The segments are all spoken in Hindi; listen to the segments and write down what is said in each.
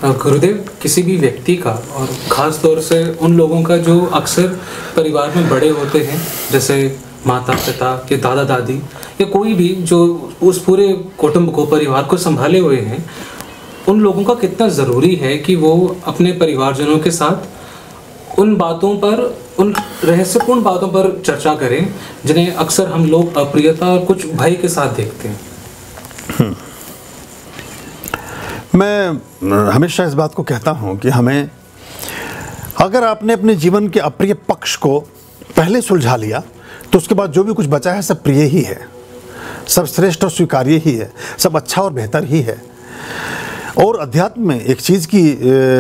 गुरुदेव, किसी भी व्यक्ति का और ख़ास तौर से उन लोगों का जो अक्सर परिवार में बड़े होते हैं, जैसे माता पिता या दादा दादी या कोई भी जो उस पूरे कुटुंब को, परिवार को संभाले हुए हैं, उन लोगों का कितना ज़रूरी है कि वो अपने परिवारजनों के साथ उन बातों पर, उन रहस्यपूर्ण बातों पर चर्चा करें जिन्हें अक्सर हम लोग अप्रियता और कुछ भय के साथ देखते हैं। मैं हमेशा इस बात को कहता हूँ कि हमें, अगर आपने अपने जीवन के अप्रिय पक्ष को पहले सुलझा लिया तो उसके बाद जो भी कुछ बचा है सब प्रिय ही है, सब श्रेष्ठ और स्वीकार्य ही है, सब अच्छा और बेहतर ही है। और अध्यात्म में एक चीज़ की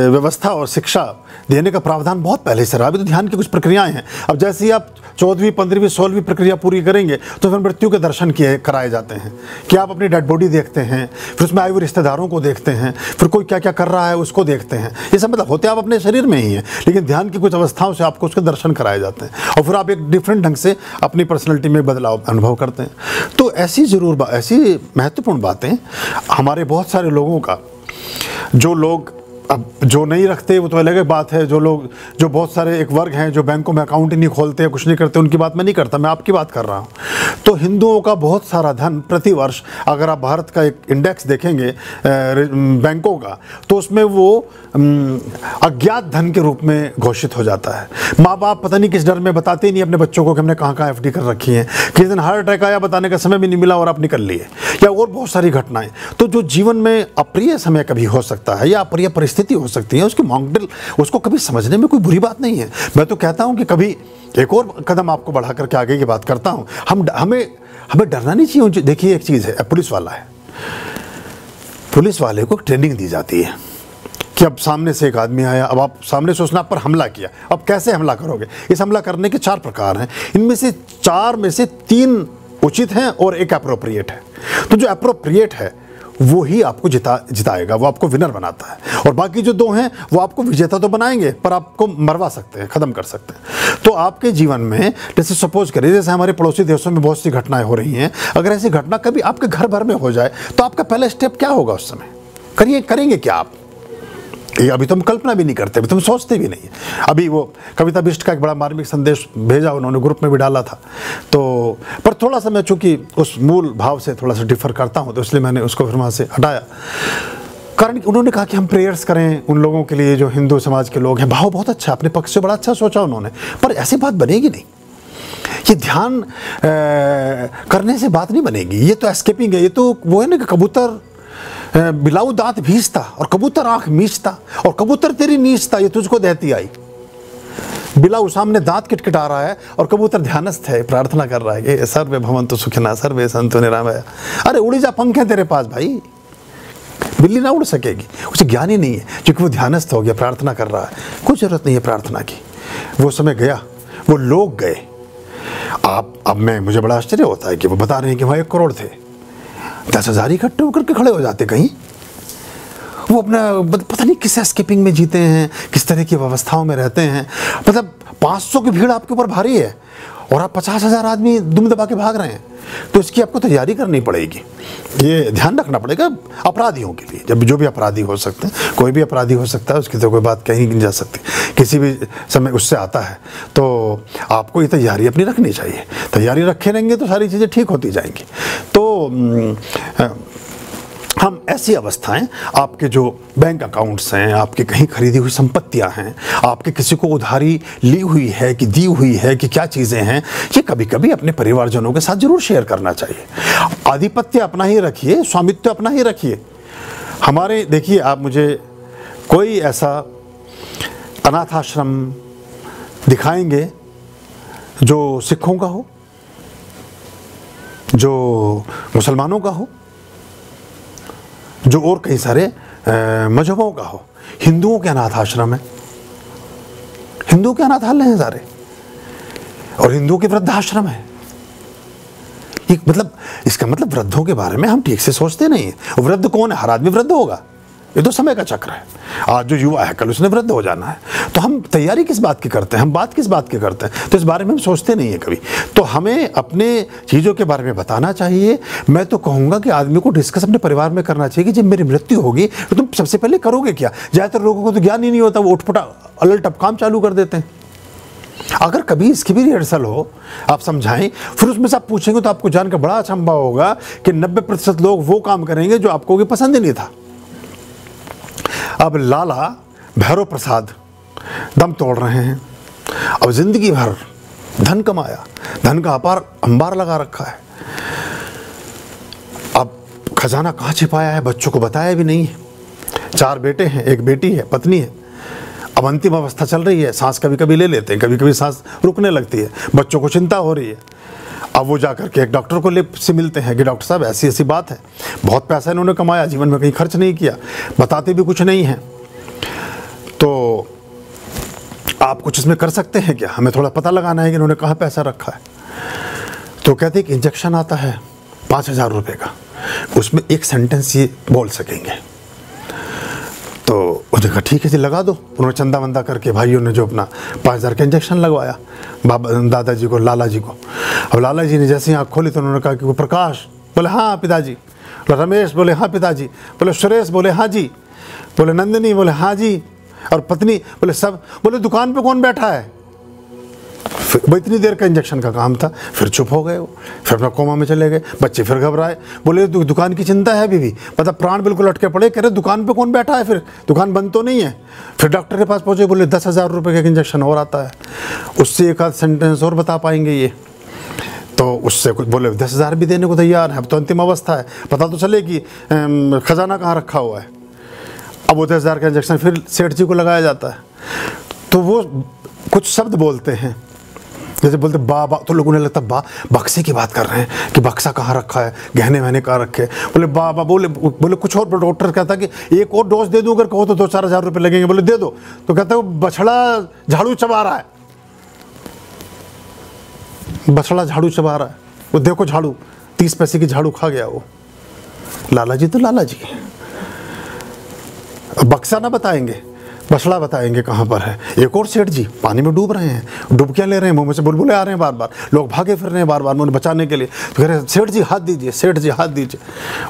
व्यवस्था और शिक्षा देने का प्रावधान बहुत पहले से रहा। अभी तो ध्यान की कुछ प्रक्रियाएं हैं। अब जैसे ही आप 14वीं 15वीं 16वीं प्रक्रिया पूरी करेंगे तो फिर मृत्यु के दर्शन कराए जाते हैं कि आप अपनी डेड बॉडी देखते हैं, फिर उसमें आए हुए रिश्तेदारों को देखते हैं, फिर कोई क्या क्या कर रहा है उसको देखते हैं। ये सब मतलब होते आप अपने शरीर में ही हैं, लेकिन ध्यान की कुछ अवस्थाओं से आपको उसके दर्शन कराए जाते हैं और फिर आप एक डिफरेंट ढंग से अपनी पर्सनैलिटी में बदलाव अनुभव करते हैं। तो ऐसी महत्वपूर्ण बातें हमारे बहुत सारे लोगों का, जो लोग अब जो नहीं रखते वो तो अलग बात है, जो बहुत सारे एक वर्ग हैं जो बैंकों में अकाउंट ही नहीं खोलते, कुछ नहीं करते, उनकी बात मैं नहीं करता, मैं आपकी बात कर रहा हूँ। तो हिंदुओं का बहुत सारा धन प्रतिवर्ष, अगर आप भारत का एक इंडेक्स देखेंगे बैंकों का, तो उसमें वो अज्ञात धन के रूप में घोषित हो जाता है। माँ बाप पता नहीं किस डर में बताते ही नहीं अपने बच्चों को कि हमने कहाँ कहाँ FD कर रखी है, किस दिन हार्ट अटैक आया बताने का समय भी नहीं मिला और आप निकल लिए, या और बहुत सारी घटनाएं। तो जो जीवन में अप्रिय समय कभी हो सकता है या अप्रिय परिस्थिति हो सकती है, उसकी मॉडल, उसको कभी समझने में कोई बुरी बात नहीं है। मैं तो कहता हूँ कि कभी एक और कदम आपको बढ़ा करके आगे की बात करता हूँ, हमें डरना नहीं चाहिए। देखिए एक चीज़ है, पुलिस वाला है, पुलिस वाले को ट्रेनिंग दी जाती है कि अब सामने से एक आदमी आया, अब आप सामने से उसने आप पर हमला किया, अब कैसे हमला करोगे। इस हमला करने के 4 प्रकार हैं, इनमें से 4 में से 3 उचित हैं और एक अप्रोप्रिएट है। तो जो अप्रोप्रिएट है वो ही आपको जिताएगा, वो आपको विनर बनाता है, और बाकी जो 2 हैं वो आपको विजेता तो बनाएंगे पर आपको मरवा सकते हैं, ख़त्म कर सकते हैं। तो आपके जीवन में जैसे सपोज करिए, जैसे हमारे पड़ोसी देशों में बहुत सी घटनाएं हो रही हैं, अगर ऐसी घटना कभी आपके घर भर में हो जाए तो आपका पहला स्टेप क्या होगा उस समय? करेंगे क्या आप? अभी तो हम कल्पना भी नहीं करते, अभी तो हम सोचते भी नहीं। अभी वो कविता बिष्ट का एक बड़ा मार्मिक संदेश भेजा, उन्होंने ग्रुप में भी डाला था, तो पर थोड़ा सा मैं चूँकि उस मूल भाव से थोड़ा सा डिफर करता हूँ तो इसलिए मैंने उसको फिर वहाँ से हटाया। कारण उन्होंने कहा कि हम प्रेयर्स करें उन लोगों के लिए जो हिंदू समाज के लोग हैं। भाव बहुत अच्छा, अपने पक्ष से बड़ा अच्छा सोचा उन्होंने, पर ऐसी बात बनेगी नहीं। ये ध्यान करने से बात नहीं बनेगी, ये तो एस्केपिंग है। ये तो वो है ना कि कबूतर बिलाऊ दांत भींचता और कबूतर आंख मीचता और कबूतर तेरी नीचता, ये तुझको देती आई। बिलाऊ सामने दांत किटकिटा रहा है और कबूतर ध्यानस्थ है, प्रार्थना कर रहा है कि सर्वे भवन्तु सुखिनः सर्वे सन्तु निरामया। अरे उड़ी जा, पंख है तेरे पास भाई, बिल्ली ना उड़ सकेगी। उसे ज्ञान ही नहीं है क्योंकि वो ध्यानस्थ हो गया, प्रार्थना कर रहा है, कुछ जरूरत नहीं है प्रार्थना की। वो समय गया, वो लोग गए। अब मुझे बड़ा आश्चर्य होता है कि वो बता रहे हैं कि वहाँ 1 करोड़ थे, 10,000 इकट्ठे होकर के खड़े हो जाते कहीं। वो अपना पता नहीं किस एस्केपिंग में जीते हैं, किस तरह की व्यवस्थाओं में रहते हैं। मतलब 500 की भीड़ आपके ऊपर भारी है और आप 50,000 आदमी दुम दबा के भाग रहे हैं, तो इसकी आपको तैयारी करनी पड़ेगी। ये ध्यान रखना पड़ेगा अपराधियों के लिए। जब जो भी अपराधी हो सकते हैं, कोई भी अपराधी हो सकता है, उसकी तो कोई बात कहीं नहीं जा सकती, किसी भी समय उससे आता है, तो आपको ये तैयारी अपनी रखनी चाहिए। तैयारी रखे रहेंगे तो सारी चीज़ें ठीक होती जाएंगी। तो हम ऐसी अवस्थाएं, आपके जो बैंक अकाउंट्स हैं, आपके कहीं खरीदी हुई संपत्तियां हैं, आपके किसी को उधारी ली हुई है कि दी हुई है कि क्या चीज़ें हैं, ये कभी कभी अपने परिवारजनों के साथ जरूर शेयर करना चाहिए। आधिपत्य अपना ही रखिए, स्वामित्व अपना ही रखिए। हमारे देखिए, आप मुझे कोई ऐसा अनाथ आश्रम दिखाएंगे जो सिखों का हो, जो मुसलमानों का हो, जो और कई सारे मजहबों का हो। हिंदुओं के अनाथ आश्रम है, हिंदुओं के अनाथालय हैं सारे, और हिंदुओं के वृद्धाश्रम है। मतलब इसका मतलब वृद्धों के बारे में हम ठीक से सोचते नहीं हैं। वृद्ध कौन है? हर आदमी वृद्ध होगा, ये तो समय का चक्र है। आज जो युवा है कल उसने वृद्ध हो जाना है, तो हम तैयारी किस बात की करते हैं, हम बात किस बात की करते हैं, तो इस बारे में हम सोचते नहीं है कभी। तो हमें अपने चीज़ों के बारे में बताना चाहिए। मैं तो कहूँगा कि आदमी को डिस्कस अपने परिवार में करना चाहिए कि जब मेरी मृत्यु होगी तो तुम सबसे पहले करोगे क्या। ज़्यादातर लोगों को तो ज्ञान ही नहीं होता, वो उठपटा अलट टप काम चालू कर देते हैं। अगर कभी इसकी भी रिहर्सल हो, आप समझाएं, फिर उसमें से आप पूछेंगे तो आपको जानकर बड़ा अचंभा होगा कि 90% लोग वो काम करेंगे जो आपको भी पसंद ही नहीं था। अब लाला भैरव प्रसाद दम तोड़ रहे हैं। अब जिंदगी भर धन कमाया, धन का अपार अंबार लगा रखा है। अब खजाना कहाँ छिपाया है बच्चों को बताया भी नहीं है। 4 बेटे हैं, 1 बेटी है, पत्नी है। अब अंतिम अवस्था चल रही है, सांस कभी कभी ले लेते हैं, कभी कभी सांस रुकने लगती है, बच्चों को चिंता हो रही है। अब वो जाकर के एक डॉक्टर को से मिलते हैं कि डॉक्टर साहब ऐसी ऐसी बात है, बहुत पैसा इन्होंने कमाया, जीवन में कहीं खर्च नहीं किया, बताते भी कुछ नहीं हैं, तो आप कुछ इसमें कर सकते हैं क्या, हमें थोड़ा पता लगाना है कि इन्होंने कहाँ पैसा रखा है। तो कहते हैं कि इंजेक्शन आता है 5,000 रुपये का, उसमें एक सेंटेंस ये बोल सकेंगे। तो उन्होंने कहा ठीक है जी लगा दो। उन्होंने चंदा वंदा करके भाइयों ने जो अपना 5,000 का इंजेक्शन लगवाया दादाजी को, लाला जी को। अब लाला जी ने जैसे ही आँख खोली तो उन्होंने कहा कि वो प्रकाश, बोले हाँ पिताजी, बोले रमेश, बोले हाँ पिताजी, बोले सुरेश, बोले हाँ जी, बोले नंदिनी, बोले हाँ जी, और पत्नी, बोले सब, बोले दुकान पे कौन बैठा है। वो इतनी देर का इंजेक्शन का काम था, फिर चुप हो गए वो, फिर अपना कोमा में चले गए। बच्चे फिर घबराए, बोले दुकान की चिंता है अभी भी, मतलब प्राण बिल्कुल अटके पड़े, कह रहे दुकान पे कौन बैठा है, फिर दुकान बंद तो नहीं है। फिर डॉक्टर के पास पहुंचे, बोले 10,000 रुपये का एक इंजेक्शन और आता है, उससे एक आध सेंटेंस और बता पाएंगे ये। तो उससे कुछ बोले 10,000 भी देने को तैयार है, अब तो अंतिम अवस्था है, पता तो चले कि खजाना कहाँ रखा हुआ है। अब वो 10,000 का इंजेक्शन फिर सेठ जी को लगाया जाता है। तो वो कुछ शब्द बोलते हैं, जैसे बोलते बाबा, तो लोगों ने लगता बक्से की बात कर रहे हैं कि बक्सा कहाँ रखा है, गहने वहने कहाँ रखे। बोले बाबा, बोले कुछ और। डॉक्टर कहता कि एक और डोज दे दूँ अगर कहो तो 2-4 हज़ार रुपये लगेंगे। बोले दे दो। तो कहता है वो बछड़ा झाड़ू चबा रहा है, बछड़ा झाड़ू चबा रहा है, वो देखो झाड़ू, 30 पैसे की झाड़ू खा गया वो। लाला जी तो लाला जी, बक्सा ना बताएंगे, बछड़ा बताएंगे कहाँ पर है। एक और सेठ जी पानी में डूब रहे हैं, डुबकियाँ ले रहे हैं, मुंह में से बुलबुले आ रहे हैं बार बार, लोग भागे फिर रहे हैं बार बार उन्हें बचाने के लिए। तो कह रहे हैं सेठ जी हाथ दीजिए, सेठ जी हाथ दीजिए।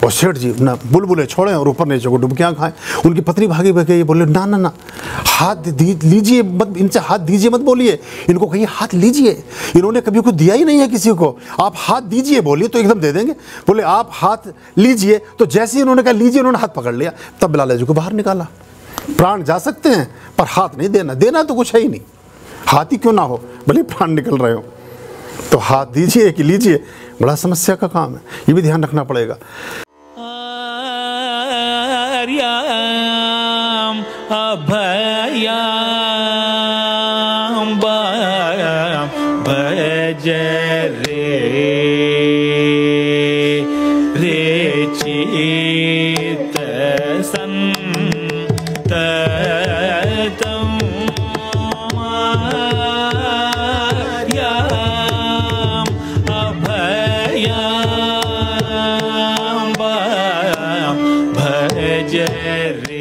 और सेठ जी ना बुलबुले छोड़ें और ऊपर नीचे को डुबकियाँ खाएं। उनकी पत्नी भागी भागे, ये बोले ना ना ना, हाथ लीजिए मत, इनसे हाथ दीजिए मत बोलिए, इनको कहिए हाथ लीजिए, इन्होंने कभी कुछ दिया ही नहीं है किसी को, आप हाथ दीजिए बोलिए तो एकदम दे देंगे। बोले आप हाथ लीजिए, तो जैसे ही उन्होंने कहा लीजिए, उन्होंने हाथ पकड़ लिया, तब लाला जी को बाहर निकाला। प्राण जा सकते हैं पर हाथ नहीं देना, देना तो कुछ है ही नहीं, हाथ ही क्यों ना हो, भले प्राण निकल रहे हो। तो हाथ दीजिए कि लीजिए, बड़ा समस्या का काम है, ये भी ध्यान रखना पड़ेगा। भज रे